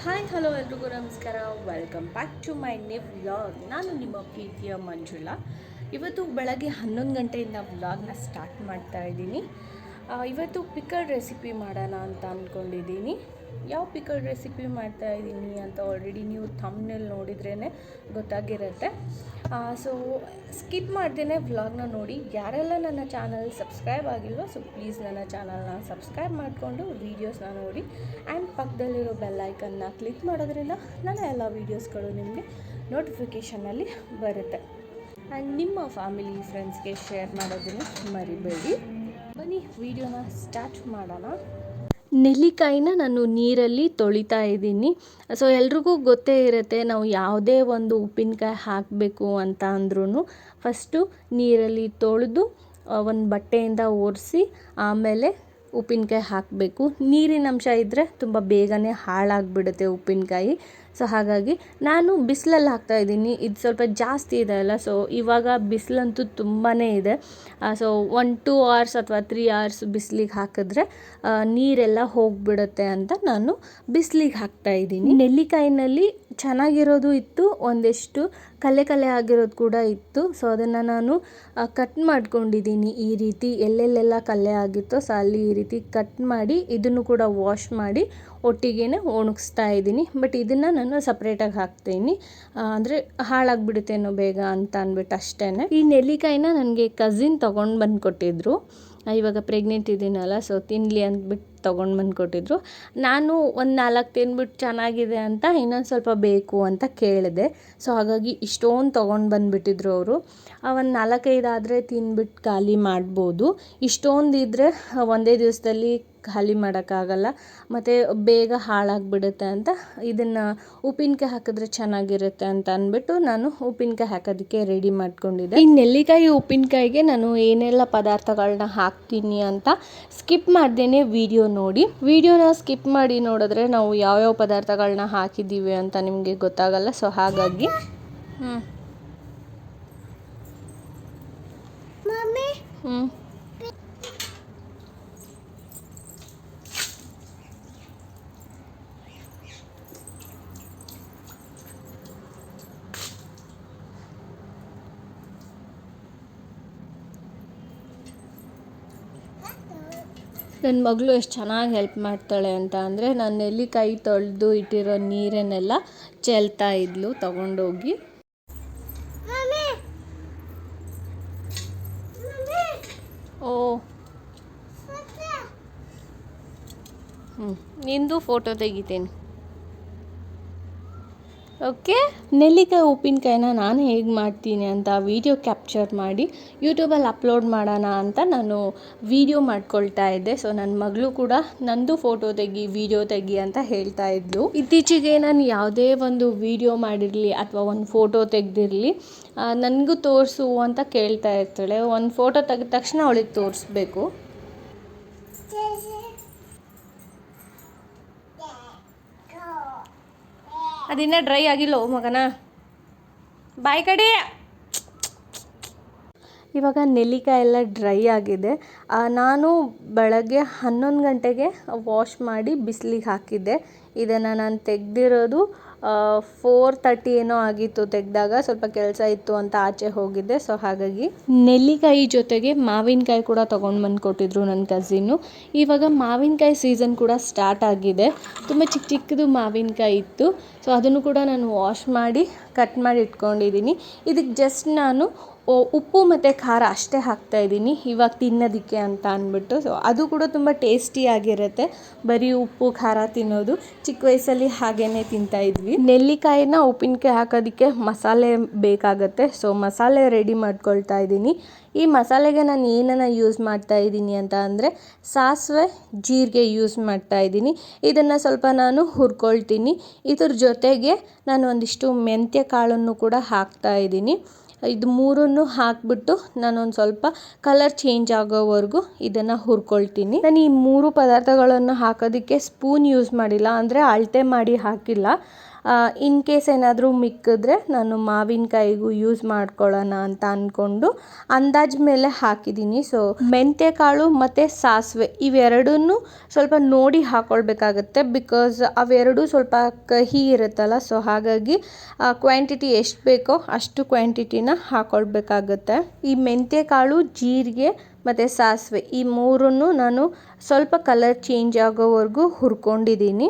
Hi hello ಎಲ್ರಿಗೂ ನಮಸ್ಕಾರ. Welcome back to my new vlog. ನಾನು ನಿಮ್ಮ ಪ್ರೀತಿಯ ಮಂಜುಳಾ. ಇವತ್ತು ಬೆಳಗ್ಗೆ 11 ಗಂಟೆಯಿಂದ ವ್ಲಾಗ್ನ ಸ್ಟಾರ್ಟ್ ಮಾಡ್ತಾ ಇದ್ದೀನಿ. ಇವತ್ತು ಪಿಕಲ್ ರೆಸಿಪಿ ಮಾಡೋಣ ಅಂತ ಅಂದ್ಕೊಂಡಿದ್ದೀನಿ. ಯಾವ ಪಿಕಲ್ ರೆಸಿಪಿ ಮಾಡ್ತಾ ಇದ್ದೀನಿ ಅಂತ ಆಲ್ರೆಡಿ ನೀವು ಥಂಬ್ನೇಲ್ ನೋಡಿದ್ರೇ ಗೊತ್ತಾಗಿರುತ್ತೆ. ಸೊ ಸ್ಕಿಪ್ ಮಾಡ್ದೇನೆ ವ್ಲಾಗ್ನ ನೋಡಿ. ಯಾರೆಲ್ಲ ನನ್ನ ಚಾನಲ್ ಸಬ್ಸ್ಕ್ರೈಬ್ ಆಗಿಲ್ವೋ ಸೊ ಪ್ಲೀಸ್ ನನ್ನ ಚಾನಲ್ನ ಸಬ್ಸ್ಕ್ರೈಬ್ ಮಾಡಿಕೊಂಡು ವೀಡಿಯೋಸ್ನ ನೋಡಿ ಆ್ಯಂಡ್ ಪಕ್ಕದಲ್ಲಿರೋ ಬೆಲ್ಲೈಕನ್ನ ಕ್ಲಿಕ್ ಮಾಡೋದ್ರಿಂದ ನನ್ನ ಎಲ್ಲ ವೀಡಿಯೋಸ್ಗಳು ನಿಮಗೆ ನೋಟಿಫಿಕೇಷನಲ್ಲಿ ಬರುತ್ತೆ. ಆ್ಯಂಡ್ ನಿಮ್ಮ ಫ್ಯಾಮಿಲಿ ಫ್ರೆಂಡ್ಸ್ಗೆ ಶೇರ್ ಮಾಡೋದನ್ನು ಮರಿಬೇಡಿ. ಬನ್ನಿ ವಿಡಿಯೋನ ಸ್ಟಾರ್ಟ್ ಮಾಡೋಣ. ನೆಲ್ಲಿಕಾಯಿನ ನಾನು ನೀರಲ್ಲಿ ತೊಳಿತಾ ಇದ್ದೀನಿ. ಸೊ ಎಲ್ರಿಗೂ ಗೊತ್ತೇ ಇರುತ್ತೆ, ನಾವು ಯಾವುದೇ ಒಂದು ಉಪ್ಪಿನಕಾಯಿ ಹಾಕಬೇಕು ಅಂತ ಅಂದ್ರೂ ಫಸ್ಟು ನೀರಲ್ಲಿ ತೊಳೆದು ಒಂದು ಬಟ್ಟೆಯಿಂದ ಒರೆಸಿ ಆಮೇಲೆ ಉಪ್ಪಿನಕಾಯಿ ಹಾಕಬೇಕು. ನೀರಿನ ಅಂಶ ಇದ್ದರೆ ತುಂಬ ಬೇಗನೆ ಹಾಳಾಗಿಬಿಡುತ್ತೆ ಉಪ್ಪಿನಕಾಯಿ. ಸೊ ಹಾಗಾಗಿ ನಾನು ಬಿಸಿಲಲ್ಲಿ ಹಾಕ್ತಾಯಿದ್ದೀನಿ. ಇದು ಸ್ವಲ್ಪ ಜಾಸ್ತಿ ಇದೆ ಅಲ್ಲ, ಸೊ ಇವಾಗ ಬಿಸಿಲಂತೂ ತುಂಬಾ ಇದೆ. ಸೊ 1-2 hours ಅಥವಾ 3 hours ಬಿಸಿಲಿಗೆ ಹಾಕಿದ್ರೆ ನೀರೆಲ್ಲ ಹೋಗಿಬಿಡುತ್ತೆ ಅಂತ ನಾನು ಬಿಸಿಲಿಗೆ ಹಾಕ್ತಾಯಿದ್ದೀನಿ. ನೆಲ್ಲಿಕಾಯಿನಲ್ಲಿ ಚೆನ್ನಾಗಿರೋದು ಇತ್ತು, ಒಂದೆಷ್ಟು ಕಲೆ ಆಗಿರೋದು ಕೂಡ ಇತ್ತು. ಸೊ ಅದನ್ನು ನಾನು ಕಟ್ ಮಾಡ್ಕೊಂಡಿದ್ದೀನಿ. ಈ ರೀತಿ ಎಲ್ಲೆಲ್ಲೆಲ್ಲ ಕಲೆ ಆಗಿತ್ತೋ ಸೊ ಅಲ್ಲಿ ಈ ರೀತಿ ಕಟ್ ಮಾಡಿ ಇದನ್ನು ಕೂಡ ವಾಶ್ ಮಾಡಿ ಒಟ್ಟಿಗೆ ಒಣಗಿಸ್ತಾ ಇದ್ದೀನಿ. ಬಟ್ ಇದನ್ನು ನಾನು ಸಪ್ರೇಟಾಗಿ ಹಾಕ್ತೀನಿ, ಅಂದರೆ ಹಾಳಾಗಿಬಿಡುತ್ತೇನೋ ಬೇಗ ಅಂತ ಅಂದ್ಬಿಟ್ಟು ಅಷ್ಟೇ. ಈ ನೆಲ್ಲಿಕಾಯಿನ ನನಗೆ ಕಸಿನ್ ತೊಗೊಂಡು ಬಂದು ಕೊಟ್ಟಿದ್ರು. ಇವಾಗ ಪ್ರೆಗ್ನೆಂಟ್ ಇದ್ದೀನಲ್ಲ, ಸೊ ತಿನ್ನಲಿ ಅಂದ್ಬಿಟ್ಟು ತೊಗೊಂಡು ಬಂದು ಕೊಟ್ಟಿದ್ರು. ನಾನು ಒಂದು 4 ತಿಂದ್ಬಿಟ್ಟು ಚೆನ್ನಾಗಿದೆ ಅಂತ ಇನ್ನೊಂದು ಸ್ವಲ್ಪ ಬೇಕು ಅಂತ ಕೇಳಿದೆ. ಸೊ ಹಾಗಾಗಿ ಇಷ್ಟೊಂದು ತೊಗೊಂಡು ಬಂದುಬಿಟ್ಟಿದ್ರು ಅವರು. ಒಂದು 4-5 ಆದರೆ ತಿಂದ್ಬಿಟ್ಟು ಖಾಲಿ ಮಾಡ್ಬೋದು. ಇಷ್ಟೊಂದು ಇದ್ದರೆ ಒಂದೇ ದಿವಸದಲ್ಲಿ ಖಾಲಿ ಮಾಡೋಕ್ಕಾಗಲ್ಲ ಮತ್ತು ಬೇಗ ಹಾಳಾಗಿಬಿಡುತ್ತೆ ಅಂತ ಇದನ್ನು ಉಪ್ಪಿನಕಾಯಿ ಹಾಕಿದ್ರೆ ಚೆನ್ನಾಗಿರುತ್ತೆ ಅಂತ ಅಂದ್ಬಿಟ್ಟು ನಾನು ಉಪ್ಪಿನಕಾಯಿ ಹಾಕೋದಕ್ಕೆ ರೆಡಿ ಮಾಡ್ಕೊಂಡಿದ್ದೆ. ಈ ನೆಲ್ಲಿಕಾಯಿ ಉಪ್ಪಿನಕಾಯಿಗೆ ನಾನು ಏನೆಲ್ಲ ಪದಾರ್ಥಗಳನ್ನ ಹಾಕ್ತೀನಿ ಅಂತ ಸ್ಕಿಪ್ ಮಾಡ್ದೇನೆ ವಿಡಿಯೋನ ಸ್ಕಿಪ್ ಮಾಡಿ ನೋಡಿದ್ರೆ ನಾವು ಯಾವ್ಯಾವ ಪದಾರ್ಥಗಳನ್ನ ಹಾಕಿದ್ದೀವಿ ಅಂತ ನಿಮಗೆ ಗೊತ್ತಾಗಲ್ಲ. ಸೊ ಹಾಗಾಗಿ ನನ್ನ ಮಗಳು ಎಷ್ಟು ಚೆನ್ನಾಗಿ ಹೆಲ್ಪ್ ಮಾಡ್ತಾಳೆ ಅಂತ ಅಂದರೆ, ನಾನು ನೆಲ್ಲಿಕಾಯಿ ತೊಳೆದು ಇಟ್ಟಿರೋ ನೀರನ್ನೆಲ್ಲ ಚೆಲ್ತಾ ಇದ್ಲು ತೊಗೊಂಡೋಗಿ. ಓ ನಿಂದು ಫೋಟೋ ತೆಗಿತೀನಿ, ಓಕೆ. ನೆಲ್ಲಿಕಾಯಿ ಉಪ್ಪಿನಕಾಯಿನ ನಾನು ಹೇಗೆ ಮಾಡ್ತೀನಿ ಅಂತ ವಿಡಿಯೋ ಕ್ಯಾಪ್ಚರ್ ಮಾಡಿ ಯೂಟ್ಯೂಬಲ್ಲಿ ಅಪ್ಲೋಡ್ ಮಾಡೋಣ ಅಂತ ನಾನು ವಿಡಿಯೋ ಮಾಡ್ಕೊಳ್ತಾ ಇದ್ದೆ. ಸೊ ನನ್ನ ಮಗಳು ಕೂಡ ನಂದು ಫೋಟೋ ತೆಗಿ ವಿಡಿಯೋ ತೆಗಿ ಅಂತ ಹೇಳ್ತಾ ಇದ್ಲು. ಇತ್ತೀಚೆಗೆ ನಾನು ಯಾವುದೇ ಒಂದು ವಿಡಿಯೋ ಮಾಡಿರಲಿ ಅಥವಾ ಒಂದು ಫೋಟೋ ತೆಗೆದಿರಲಿ ನನಗೂ ತೋರಿಸು ಅಂತ ಕೇಳ್ತಾ ಇರ್ತಾಳೆ. ಒಂದು ಫೋಟೋ ತೆಗೆದ ತಕ್ಷಣ ಅವಳಿಗೆ ತೋರಿಸ್ಬೇಕು. ಅದಿನ್ನ ಡ್ರೈ ಆಗಿಲ್ಲ ಮಗನ, ಬಾಯಿ ಕಡೆ. ಇವಾಗ ನೆಲ್ಲಿಕಾಯಿ ಎಲ್ಲ ಡ್ರೈ ಆಗಿದೆ. ನಾನು ಬೆಳಗ್ಗೆ 11 ಗಂಟೆಗೆ ವಾಶ್ ಮಾಡಿ ಬಿಸಿಲಿಗೆ ಹಾಕಿದ್ದೆ. ಇದನ್ನು ನಾನು ತೆಗೆದಿರೋದು 4:30 ಏನೋ ಆಗಿತ್ತು. ತೆಗೆದಾಗ ಸ್ವಲ್ಪ ಕೆಲಸ ಇತ್ತು ಅಂತ ಆಚೆ ಹೋಗಿದ್ದೆ. ಸೊ ಹಾಗಾಗಿ ನೆಲ್ಲಿಕಾಯಿ ಜೊತೆಗೆ ಮಾವಿನಕಾಯಿ ಕೂಡ ತೊಗೊಂಡು ಬಂದು ಕೊಟ್ಟಿದ್ರು ನನ್ನ ಕಸಿನ್ನು. ಇವಾಗ ಮಾವಿನಕಾಯಿ ಸೀಸನ್ ಕೂಡ ಸ್ಟಾರ್ಟ್ ಆಗಿದೆ. ತುಂಬ ಚಿಕ್ಕದು ಮಾವಿನಕಾಯಿ ಇತ್ತು. ಸೊ ಅದನ್ನು ಕೂಡ ನಾನು ವಾಶ್ ಮಾಡಿ ಕಟ್ ಮಾಡಿ ಇಟ್ಕೊಂಡಿದ್ದೀನಿ. ಇದಕ್ಕೆ ಜಸ್ಟ್ ನಾನು ಉಪ್ಪು ಮತ್ತು ಖಾರ ಅಷ್ಟೇ ಹಾಕ್ತಾಯಿದ್ದೀನಿ ಇವಾಗ ತಿನ್ನೋದಕ್ಕೆ ಅಂತ ಅಂದ್ಬಿಟ್ಟು. ಸೊ ಅದು ಕೂಡ ತುಂಬ ಟೇಸ್ಟಿಯಾಗಿರುತ್ತೆ. ಬರೀ ಉಪ್ಪು ಖಾರ ತಿನ್ನೋದು ಚಿಕ್ಕ ವಯಸ್ಸಲ್ಲಿ ಹಾಗೇ ತಿಂತಾಯಿದ್ವಿ. ನೆಲ್ಲಿಕಾಯಿನ ಉಪ್ಪಿನಕಾಯಿ ಹಾಕೋದಕ್ಕೆ ಮಸಾಲೆ ಬೇಕಾಗುತ್ತೆ. ಸೊ ಮಸಾಲೆ ರೆಡಿ ಮಾಡ್ಕೊಳ್ತಾ ಇದ್ದೀನಿ. ಈ ಮಸಾಲೆಗೆ ನಾನು ಏನನ್ನು ಯೂಸ್ ಮಾಡ್ತಾ ಇದ್ದೀನಿ ಅಂತ ಅಂದರೆ ಸಾಸಿವೆ ಜೀರಿಗೆ ಯೂಸ್ ಮಾಡ್ತಾ ಇದ್ದೀನಿ. ಇದನ್ನು ಸ್ವಲ್ಪ ನಾನು ಹುರ್ಕೊಳ್ತೀನಿ. ಇದ್ರ ಜೊತೆಗೆ ನಾನು ಒಂದಿಷ್ಟು ಮೆಂತ್ಯ ಕಾಳನ್ನು ಕೂಡ ಹಾಕ್ತಾ ಇದ್ದೀನಿ. ಇದು ಮೂರನ್ನು ಹಾಕಿಬಿಟ್ಟು ನಾನೊಂದು ಸ್ವಲ್ಪ ಕಲರ್ ಚೇಂಜ್ ಆಗೋವರೆಗೂ ಇದನ್ನು ಹುರ್ಕೊಳ್ತೀನಿ. ನಾನು ಈ 3 ಪದಾರ್ಥಗಳನ್ನು ಹಾಕೋದಕ್ಕೆ ಸ್ಪೂನ್ ಯೂಸ್ ಮಾಡಿಲ್ಲ, ಅಂದರೆ ಅಳತೆ ಮಾಡಿ ಹಾಕಿಲ್ಲ. ಇನ್ ಕೇಸ್ ಏನಾದರೂ ಮಿಕ್ಕಿದ್ರೆ ನಾನು ಮಾವಿನಕಾಯಿಗೂ ಯೂಸ್ ಮಾಡ್ಕೊಳ್ಳೋಣ ಅಂತ ಅಂದ್ಕೊಂಡು ಅಂದಾಜು ಮೇಲೆ ಹಾಕಿದ್ದೀನಿ. ಸೊ ಮೆಂತ್ಯ ಕಾಳು ಮತ್ತು ಸಾಸಿವೆ ಇವೆರಡನ್ನೂ ಸ್ವಲ್ಪ ನೋಡಿ ಹಾಕ್ಕೊಳ್ಬೇಕಾಗತ್ತೆ, ಬಿಕಾಸ್ ಅವೆರಡೂ ಸ್ವಲ್ಪ ಕಹಿ ಇರುತ್ತಲ್ಲ. ಸೊ ಹಾಗಾಗಿ ಕ್ವಾಂಟಿಟಿ ಎಷ್ಟು ಬೇಕೋ ಅಷ್ಟು ಕ್ವಾಂಟಿಟಿನ ಹಾಕ್ಕೊಳ್ಬೇಕಾಗತ್ತೆ. ಈ ಮೆಂತ್ಯ ಕಾಳು, ಜೀರಿಗೆ ಮತ್ತು ಸಾಸಿವೆ ಈ ಮೂರನ್ನು ನಾನು ಸ್ವಲ್ಪ ಕಲರ್ ಚೇಂಜ್ ಆಗೋವರೆಗೂ ಹುರ್ಕೊಂಡಿದ್ದೀನಿ.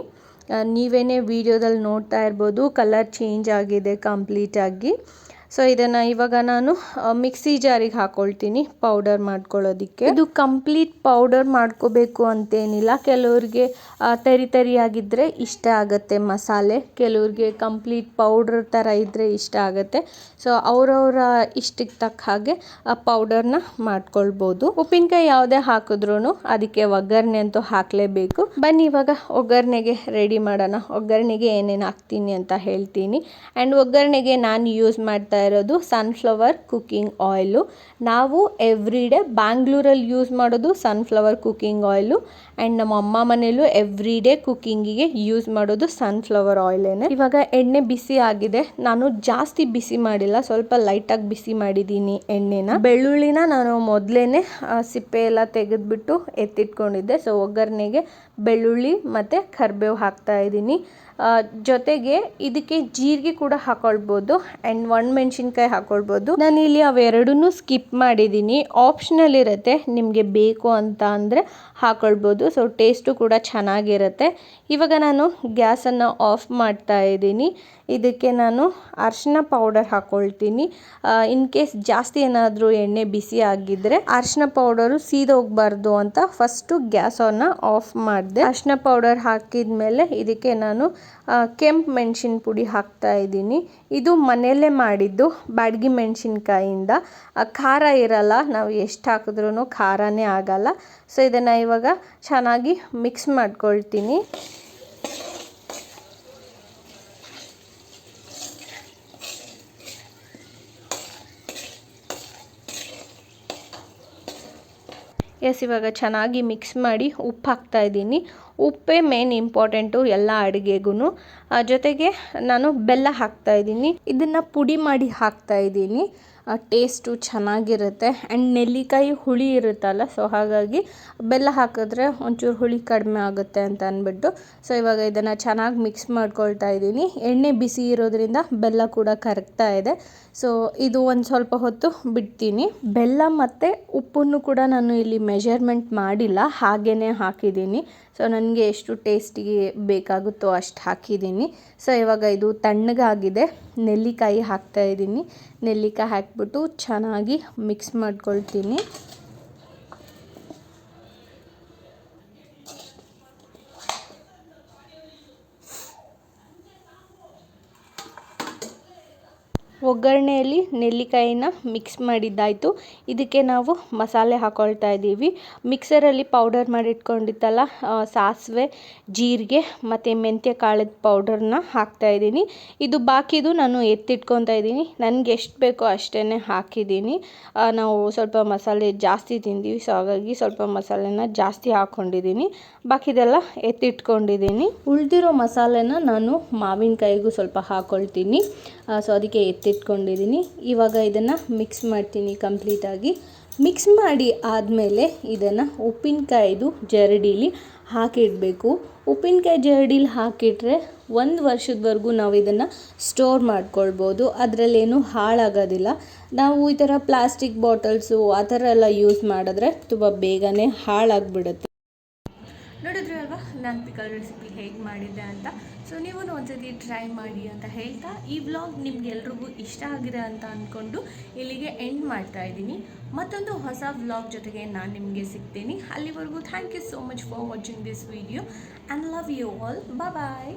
ನೀವೇನೇ ವಿಡಿಯೋದಲ್ಲಿ ನೋಡ್ತಾ ಇರ್ಬೋದು, ಕಲರ್ ಚೇಂಜ್ ಆಗಿದೆ ಕಂಪ್ಲೀಟಾಗಿ. ಸೊ ಇದನ್ನು ಇವಾಗ ನಾನು ಮಿಕ್ಸಿ ಜಾರಿಗೆ ಹಾಕ್ಕೊಳ್ತೀನಿ ಪೌಡರ್ ಮಾಡ್ಕೊಳ್ಳೋದಕ್ಕೆ. ಇದು ಕಂಪ್ಲೀಟ್ ಪೌಡರ್ ಮಾಡ್ಕೋಬೇಕು ಅಂತೇನಿಲ್ಲ. ಕೆಲವ್ರಿಗೆ ತರಿ ತರಿಯಾಗಿದ್ದರೆ ಇಷ್ಟ ಆಗುತ್ತೆ ಮಸಾಲೆ, ಕೆಲವ್ರಿಗೆ ಕಂಪ್ಲೀಟ್ ಪೌಡ್ರ್ ಥರ ಇದ್ದರೆ ಇಷ್ಟ ಆಗುತ್ತೆ. ಸೊ ಅವರವರ ಇಷ್ಟಕ್ಕೆ ತಕ್ಕ ಹಾಗೆ ಆ ಪೌಡರ್ನ ಮಾಡ್ಕೊಳ್ಬೋದು. ಉಪ್ಪಿನಕಾಯಿ ಯಾವುದೇ ಹಾಕಿದ್ರೂ ಅದಕ್ಕೆ ಒಗ್ಗರಣೆ ಅಂತೂ ಹಾಕಲೇಬೇಕು. ಬನ್ನಿ ಇವಾಗ ಒಗ್ಗರಣೆಗೆ ರೆಡಿ ಮಾಡೋಣ. ಒಗ್ಗರಣೆಗೆ ಏನೇನು ಹಾಕ್ತೀನಿ ಅಂತ ಹೇಳ್ತೀನಿ. ಆ್ಯಂಡ್ ಒಗ್ಗರಣೆಗೆ ನಾನು ಯೂಸ್ ಮಾಡ್ತಾ ಇರೋದು ಸನ್ಫ್ಲವರ್ ಕುಕ್ಕಿಂಗ್ ಆಯಿಲು. ನಾವು ಎವ್ರಿ ಡೇ ಬ್ಯಾಂಗ್ಳೂರಲ್ಲಿ ಯೂಸ್ ಮಾಡೋದು ಸನ್ಫ್ಲವರ್ ಕುಕ್ಕಿಂಗ್ ಆಯಿಲು. ಆ್ಯಂಡ್ ನಮ್ಮ ಅಮ್ಮ ಮನೇಲೂ ಎವ್ರಿ ಡೇ ಕುಕ್ಕಿಂಗಿಗೆ ಯೂಸ್ ಮಾಡೋದು ಸನ್ಫ್ಲವರ್ ಆಯಿಲೇನೆ. ಇವಾಗ ಎಣ್ಣೆ ಬಿಸಿ ಆಗಿದೆ. ನಾನು ಜಾಸ್ತಿ ಬಿಸಿ ಮಾಡಿಲ್ಲ, ಸ್ವಲ್ಪ ಲೈಟಾಗಿ ಬಿಸಿ ಮಾಡಿದ್ದೀನಿ ಎಣ್ಣೆನ. ಬೆಳ್ಳುಳ್ಳಿನ ನಾನು ಮೊದಲೇನೆ ಸಿಪ್ಪೆ ಎಲ್ಲ ತೆಗೆದುಬಿಟ್ಟು ಎತ್ತಿಟ್ಕೊಂಡಿದ್ದೆ. ಸೊ ಒಗ್ಗರಣೆಗೆ ಬೆಳ್ಳುಳ್ಳಿ ಮತ್ತು ಕರಿಬೇವು ಹಾಕ್ತಾ ಇದ್ದೀನಿ. ಜೊತೆಗೆ ಇದಕ್ಕೆ ಜೀರಿಗೆ ಕೂಡ ಹಾಕೊಳ್ಬೋದು ಆ್ಯಂಡ್ ಒಣಮೆಣ್ಸಿನ್ಕಾಯಿ ಹಾಕೊಳ್ಬೋದು. ನಾನು ಇಲ್ಲಿ ಅವೆರಡನ್ನೂ ಸ್ಕಿಪ್ ಮಾಡಿದ್ದೀನಿ. ಆಪ್ಷನಲ್ ಇರುತ್ತೆ, ನಿಮಗೆ ಬೇಕು ಅಂತ ಅಂದರೆ ಹಾಕೊಳ್ಬೋದು. ಸೊ ಟೇಸ್ಟು ಕೂಡ ಚೆನ್ನಾಗಿರುತ್ತೆ. ಇವಾಗ ನಾನು ಗ್ಯಾಸನ್ನು ಆಫ್ ಮಾಡ್ತಾ ಇದ್ದೀನಿ. ಇದಕ್ಕೆ ನಾನು ಅರಿಶಿನ ಪೌಡರ್ ಹಾಕ್ಕೊಳ್ತೀನಿ. ಇನ್ ಕೇಸ್ ಜಾಸ್ತಿ ಏನಾದರೂ ಎಣ್ಣೆ ಬಿಸಿ ಆಗಿದ್ದರೆ ಅರಿಶಿನ ಪೌಡರು ಸೀದೋಗಬಾರ್ದು ಅಂತ ಫಸ್ಟು ಗ್ಯಾಸನ್ನು ಆಫ್ ಮಾಡಿದೆ. ಅರಿಶಿನ ಪೌಡರ್ ಹಾಕಿದ ಮೇಲೆ ಇದಕ್ಕೆ ನಾನು ಕೆಂಪು ಮೆಣಸಿನ ಪುಡಿ ಹಾಕ್ತಾ ಇದ್ದೀನಿ. ಇದು ಮನೆಯಲ್ಲೇ ಮಾಡಿದ್ದು ಬ್ಯಾಡಗಿ ಮೆಣಸಿನ್ಕಾಯಿಂದ. ಖಾರ ಇರಲ್ಲ, ನಾವು ಎಷ್ಟು ಹಾಕಿದ್ರೂ ಖಾರನೇ ಆಗಲ್ಲ. ಸೊ ಇದನ್ನು ಇವಾಗ ಚೆನ್ನಾಗಿ ಮಿಕ್ಸ್ ಮಾಡ್ಕೊಳ್ತೀನಿ. ಇವಾಗ ಚೆನ್ನಾಗಿ ಮಿಕ್ಸ್ ಮಾಡಿ ಉಪ್ಪು ಹಾಕ್ತಾ ಇದ್ದೀನಿ. ಉಪ್ಪೇ ಮೇನ್ ಇಂಪಾರ್ಟೆಂಟು ಎಲ್ಲ ಅಡುಗೆಗೂ. ಜೊತೆಗೆ ನಾನು ಬೆಲ್ಲ ಹಾಕ್ತಾ ಇದ್ದೀನಿ. ಇದನ್ನು ಪುಡಿ ಮಾಡಿ ಹಾಕ್ತಾ ಇದ್ದೀನಿ. ಟೇಸ್ಟು ಚೆನ್ನಾಗಿರುತ್ತೆ. ಆ್ಯಂಡ್ ನೆಲ್ಲಿಕಾಯಿ ಹುಳಿ ಇರುತ್ತಲ್ಲ, ಸೊ ಹಾಗಾಗಿ ಬೆಲ್ಲ ಹಾಕಿದ್ರೆ ಒಂಚೂರು ಹುಳಿ ಕಡಿಮೆ ಆಗುತ್ತೆ ಅಂತ ಅಂದ್ಬಿಟ್ಟು. ಸೊ ಇವಾಗ ಇದನ್ನು ಚೆನ್ನಾಗಿ ಮಿಕ್ಸ್ ಮಾಡ್ಕೊಳ್ತಾ ಇದ್ದೀನಿ. ಎಣ್ಣೆ ಬಿಸಿ ಇರೋದ್ರಿಂದ ಬೆಲ್ಲ ಕೂಡ ಕರಗ್ತಾ ಇದೆ. ಸೊ ಇದು ಒಂದು ಸ್ವಲ್ಪ ಹೊತ್ತು ಬಿಡ್ತೀನಿ. ಬೆಲ್ಲ ಮತ್ತು ಉಪ್ಪನ್ನು ಕೂಡ ನಾನು ಇಲ್ಲಿ ಮೆಜರ್ಮೆಂಟ್ ಮಾಡಿಲ್ಲ, ಹಾಗೇ ಹಾಕಿದ್ದೀನಿ. ಸೊ ನನಗೆ ಎಷ್ಟು ಟೇಸ್ಟಿಗೆ ಬೇಕಾಗುತ್ತೋ ಅಷ್ಟು ಹಾಕಿದ್ದೀನಿ. ಸೊ ಇವಾಗ ಇದು ತಣ್ಣಗಾಗಿದೆ. ನೆಲ್ಲಿಕಾಯಿ ಹಾಕ್ತಾ ಇದ್ದೀನಿ. ನೆಲ್ಲಿಕಾಯಿ ಹಾಕ್ಬಿಟ್ಟು ಚೆನ್ನಾಗಿ ಮಿಕ್ಸ್ ಮಾಡ್ಕೊಳ್ತೀನಿ. ಒಗ್ಗರಣೆಯಲ್ಲಿ ನೆಲ್ಲಿಕಾಯಿನ ಮಿಕ್ಸ್ ಮಾಡಿದ್ದಾಯಿತು. ಇದಕ್ಕೆ ನಾವು ಮಸಾಲೆ ಹಾಕ್ಕೊಳ್ತಾ ಇದ್ದೀವಿ. ಮಿಕ್ಸರಲ್ಲಿ ಪೌಡರ್ ಮಾಡಿಟ್ಕೊಂಡಿತ್ತಲ್ಲ ಸಾಸಿವೆ, ಜೀರಿಗೆ ಮತ್ತು ಮೆಂತ್ಯ ಕಾಳದ ಪೌಡರ್ನ ಹಾಕ್ತಾಯಿದ್ದೀನಿ. ಇದು ಬಾಕಿದು ನಾನು ಎತ್ತಿಟ್ಕೊತಾ ಇದ್ದೀನಿ. ನನಗೆ ಎಷ್ಟು ಬೇಕೋ ಅಷ್ಟೇ ಹಾಕಿದ್ದೀನಿ. ನಾವು ಸ್ವಲ್ಪ ಮಸಾಲೆ ಜಾಸ್ತಿ ತಿಂತೀವಿ, ಸೊ ಹಾಗಾಗಿ ಸ್ವಲ್ಪ ಮಸಾಲೆನ ಜಾಸ್ತಿ ಹಾಕ್ಕೊಂಡಿದ್ದೀನಿ. ಬಾಕಿದೆಲ್ಲ ಎತ್ತಿಟ್ಕೊಂಡಿದ್ದೀನಿ. ಉಳಿದಿರೋ ಮಸಾಲೆನ ನಾನು ಮಾವಿನಕಾಯಿಗೂ ಸ್ವಲ್ಪ ಹಾಕ್ಕೊಳ್ತೀನಿ. ಸೊ ಅದಕ್ಕೆ ಎತ್ತಿಟ್ಕೊಂಡಿದ್ದೀನಿ. ಇವಾಗ ಇದನ್ನು ಮಿಕ್ಸ್ ಮಾಡ್ತೀನಿ ಕಂಪ್ಲೀಟಾಗಿ. ಮಿಕ್ಸ್ ಮಾಡಿ ಆದಮೇಲೆ ಇದನ್ನು ಉಪ್ಪಿನಕಾಯಿದು ಜರಡೀಲಿ ಹಾಕಿಡಬೇಕು. ಉಪ್ಪಿನಕಾಯಿ ಜರಡೀಲಿ ಹಾಕಿಟ್ರೆ 1 ವರ್ಷದವರೆಗೂ ನಾವು ಇದನ್ನು ಸ್ಟೋರ್ ಮಾಡ್ಕೊಳ್ಬೋದು. ಅದರಲ್ಲೇನು ಹಾಳಾಗೋದಿಲ್ಲ. ನಾವು ಈ ಥರ ಪ್ಲಾಸ್ಟಿಕ್ ಬಾಟಲ್ಸು ಆ ಥರ ಎಲ್ಲ ಯೂಸ್ ಮಾಡಿದ್ರೆ ತುಂಬ ಬೇಗನೆ ಹಾಳಾಗಿಬಿಡುತ್ತೆ. ನೋಡಿದ್ರೆ ಅಲ್ವಾ ನಾನು ಪಿಕಲ್ ರೆಸಿಪಿ ಹೇಗೆ ಮಾಡಿದ್ದೆ ಅಂತ. ಸೊ ನೀವು ಒಂದ್ಸತಿ ಟ್ರೈ ಮಾಡಿ ಅಂತ ಹೇಳ್ತಾ ಈ ವ್ಲಾಗ್ ನಿಮ್ಗೆಲ್ರಿಗೂ ಇಷ್ಟ ಆಗಿದೆ ಅಂತ ಅಂದ್ಕೊಂಡು ಇಲ್ಲಿಗೆ ಎಂಡ್ ಮಾಡ್ತಾ ಇದ್ದೀನಿ. ಮತ್ತೊಂದು ಹೊಸ ವ್ಲಾಗ್ ಜೊತೆಗೆ ನಾನು ನಿಮಗೆ ಸಿಗ್ತೀನಿ. ಅಲ್ಲಿವರೆಗೂ thank you so much for watching this video and love you all. Bye.